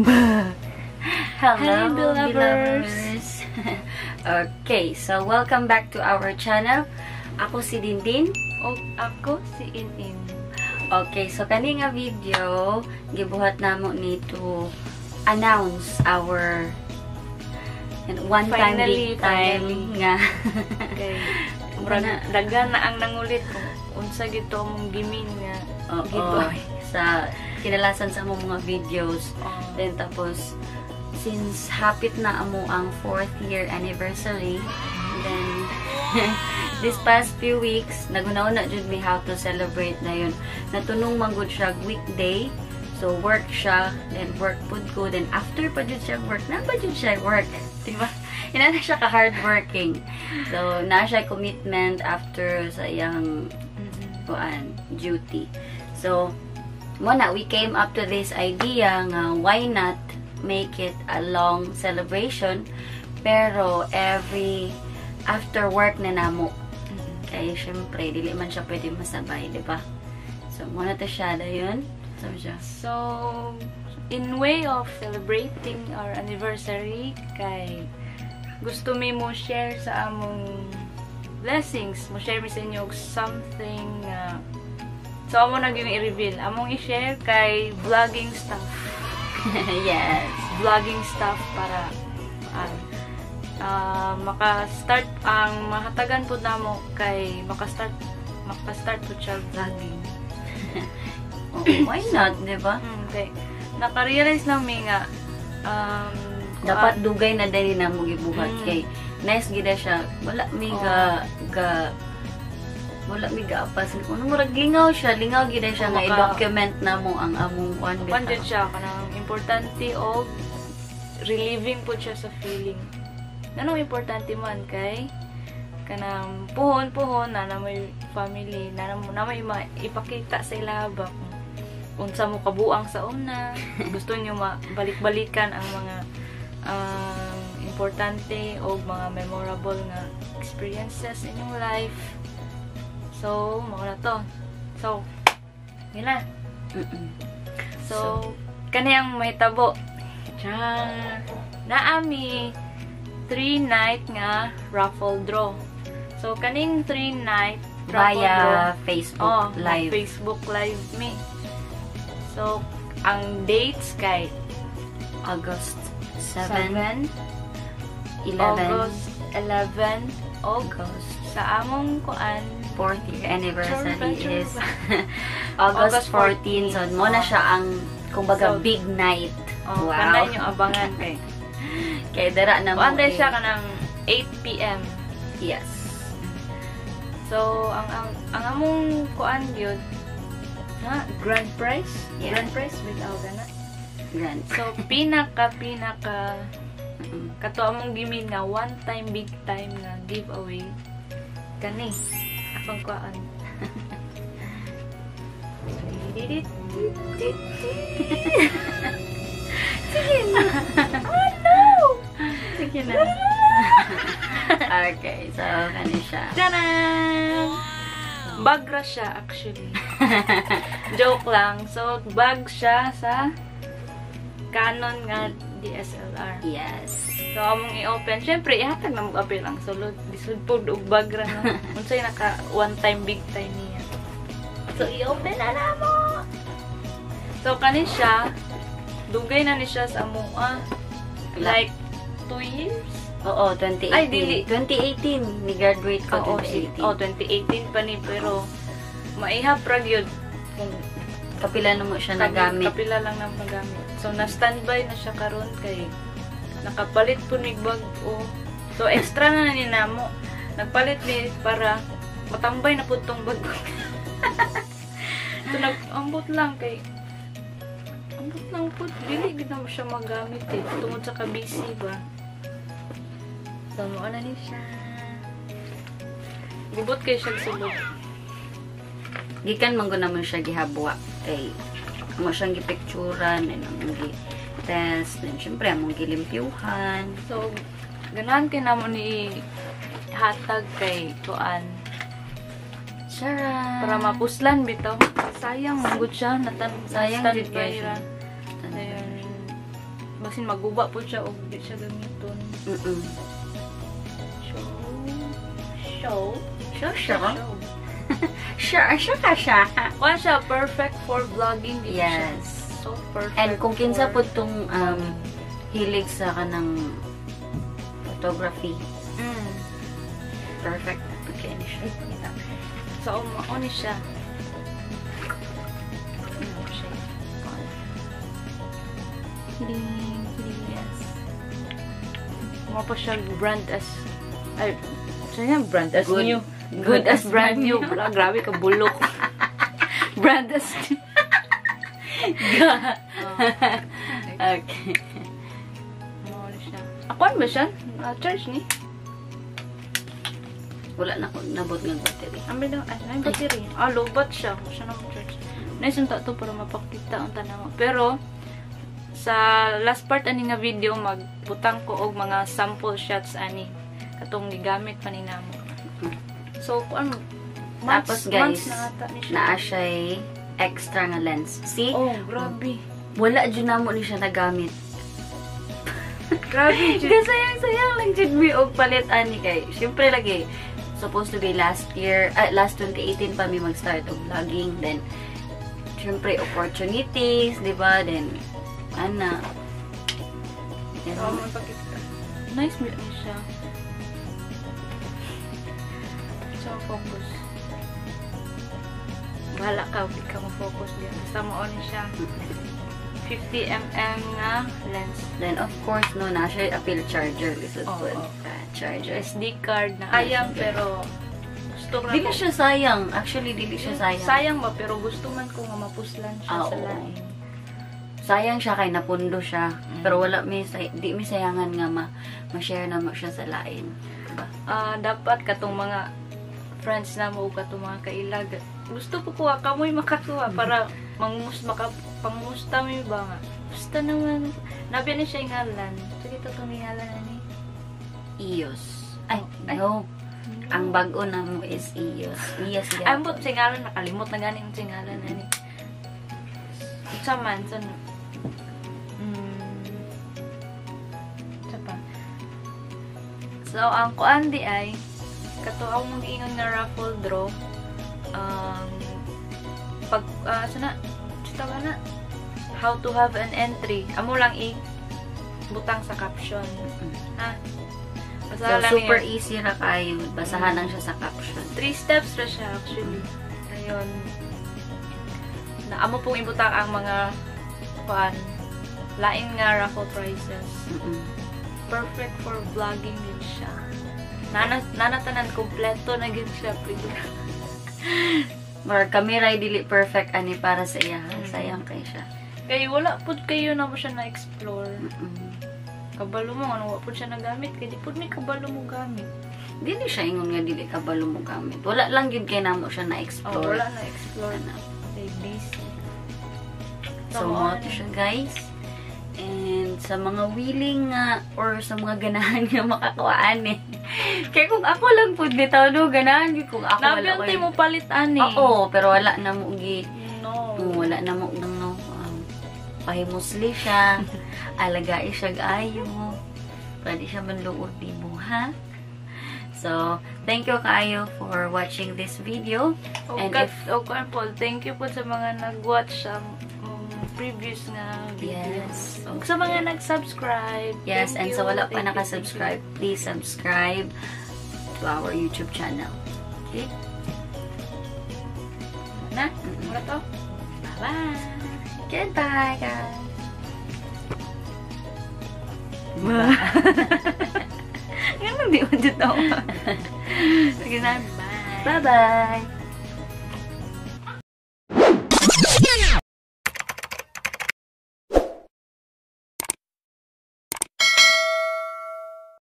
Hello, Hi, belovers! Okay, so welcome back to our channel. Ako si Dindin. O ako si Inin. Okay, so kani nga video, gibuhat namo ni to announce our one-time big time nga. Okay. Murag daghan na ang nangulit kung unsa gito mong gimin nga giveaway. Sa kinalasan sa among mga videos. Then tapos since hapit na amo ang 4th year anniversary, then this past few weeks nagunaw-na jud mi how to celebrate na yun. Natunong manggod siya weekday. So work siya, then work pud ko, then after pa jud siya work, na pa jud siya work, diba? Ina na siya ka hardworking. So na siya commitment after sa iyang duty. So muna, we came up to this idea nga why not make it a long celebration pero every after work na namo. Kaya syempre dili man siya pwede masabay, di ba? So muna to siya dayon. So in way of celebrating our anniversary, kay gusto mi mo share sa among blessings, mo share mi sa inyo something so, amo na yung i-reveal. Among i-share kay vlogging stuff. Yes. Vlogging stuff para maka-start ang mahatagan po namo kay maka-start po siya vlogging. Oh, why not, diba? Okay. Naka-realize namin nga dapat dugay na dali na mo gibuhat kay nice gida siya. Wala mi wala mi gaapas. Kung murag lingaw siya gida siya nga i-document na mo ang among one bit. Pandyan siya kanang importante og relieving po siya sa feeling. Anong importante man kay kanang puhon na may family, na may ipakita sa ilaba kung unsa mo kabuang sa una. Gusto niyo balik-balikan ang mga importante o mga memorable nga experiences in your life. So, mga na to. So, yun na. So, kaniyang mahitabo. Naami 3-night nga raffle draw. So, kaning 3-night raffle via draw. Facebook Live. Facebook Live me. So, ang dates kay August 7, 11, August 11, August. Sa among kuan 4th year anniversary is August 14. So, mo na siya ang kumbaga big night. Wow. Kanay nyo abangan kay. Kay dara na mo. Anday siya kanang 8 PM. Yes. So, ang among kuan gyud na grand prize. Yeah. Grand prize without na. Grand. So, pinaka kato among gimin nga one time big time nga giveaway kani akong kuan. Sige na. Oh no! Sige na. Okay, so kani siya. Tanan! Bagra siya actually. Joke lang. So, bag siya sa Canon nga DSLR. Yes. So, among i-open. Siyempre, ihatag na mag-apil ang sulod. Disud po og bagra no. Unsay naka one time big time niya. So, i-open na namo. So, kani siya dugay na ni siya sa amoa. Like 2 years. Oo, 2018. Ay, dili. 2018. Ni-graduate ko 2018. 2018 pa ni. Pero, maihap ra gyud kung kapila na mo siya nagamit. Kapila lang na magamit. So, na-standby na siya karon kay nakapalit po ni bag-o. So, extra na ni namo. Nagpalit ni para matambay na po itong bag-o. So, nag-ambot lang kay ambot lang po. Dili na mo siya magamit eh. Tungod sa kabisi ba. So, ano ni siya. Gubot kayo siya sulod. Gikan man gud naman siya gihabwa. Kay mo siyang gipicturan and among gi-test. Then, syempre, among gilimpyuhan. So, ganahan kay namo ni hatag kay tuan. Charan! Para mapuslan bitaw. Sayang, manggod siya. Sayang, stand jud by guys. ra. Ayun. basin maguba po siya o di siya gamiton. Show. Siya. Kuha siya, perfect for vlogging. Yes. So perfect. And kung kinsa po itong hilig sa kanang photography, perfect. Okay, siya. So, mauni siya. Yes. Mga pa siya brand as brand as Good. new. Good as brand new. Wala, grabe ka bulok. Brand as Okay. Ano siya? Ako ba siya? Charge ni? Wala na ko nabot ng battery. Ambil daw, ay battery. Lobat siya. Siya na charge. Naisunta to para mapakita ang tanaw. Pero, sa last part ani nga video, magbutang ko og mga sample shots ani. Katong gigamit pa ni namo. So, ano, Tapos guys, naa na siya'y extra nga lens. See? Oh, grabe. Wala dyan na mo ni siya nagamit. Grabe, Sayang lang dyan may og palit ani kay. Siyempre lagi, supposed to be last 2018 pa may mag-start og vlogging. Then, siyempre opportunities, di ba? Then, nice meet ni siya. So, focus. Bahala ka, huwag ka mo-focus diyan. Basta mo-on siya. 50mm nga lens. Then, of course, no, na siya appeal charger. Lisod po. Charger. SD card na ayang, pero gusto ko Dili siya sayang. Actually, dili siya sayang. Sayang ba, pero gusto man ko nga mapuslan siya sa lain. Sayang siya kay napundo siya. Pero wala di mi sayangan nga ma-share na mo siya sa lain. Diba? Dapat katong mga friends na mo katong mga kailag. Gusto ko kuha kamoy makakuha para pangmusta mo ba nga. Gusto naman. Nabi na siya ngalan. Sige, itong ngalan na ni. EOS. No. Ang bago na mo is EOS. EOS yan. Ang bot singalan, nakalimot na ganing singalan na ni. Sa man, sa so, ang kuan di ay kato ako mong ingon nga raffle draw pag sana chita na how to have an entry amo lang butang sa caption ha so super easy ra kayo basahan lang siya sa caption 3 steps ra siya actually ayon na amo pong ibutang ang mga kuan lain nga raffle prizes perfect for vlogging din siya. Nanatanan kompleto na gid siya. More camera dili perfect ani para sa iya. Sayang kay siya. Kay wala pud kayo na mo siya na-explore. Kabalo mo ano wa pud siya nagamit kay di pud may kabalo mo gamit. Dili siya ingon nga dili kabalo mo gamit. Wala lang gyud kay namo siya na-explore. Wala na-explore na. Kay busy. So mo siya guys. And sa mga willing nga or sa mga ganahan nga makakuhaan kaya kung ako lang po bitaw no ganahan kung ako wala ko mo palit ani. Oo, pero wala na mo wala na mo pahimusli siya alagai siya ayo pwede siya manluod di mo ha. So, thank you kayo for watching this video. And thank you po sa mga nag-watch sa previous nga videos. Yes. Sa mga nag-subscribe. Yes, and sa wala pa naka-subscribe, please subscribe to our YouTube channel. Okay? Na? Muna to? Bye-bye! Goodbye, guys! Bye! Ganun di mo dito. Sige na, bye! Bye-bye!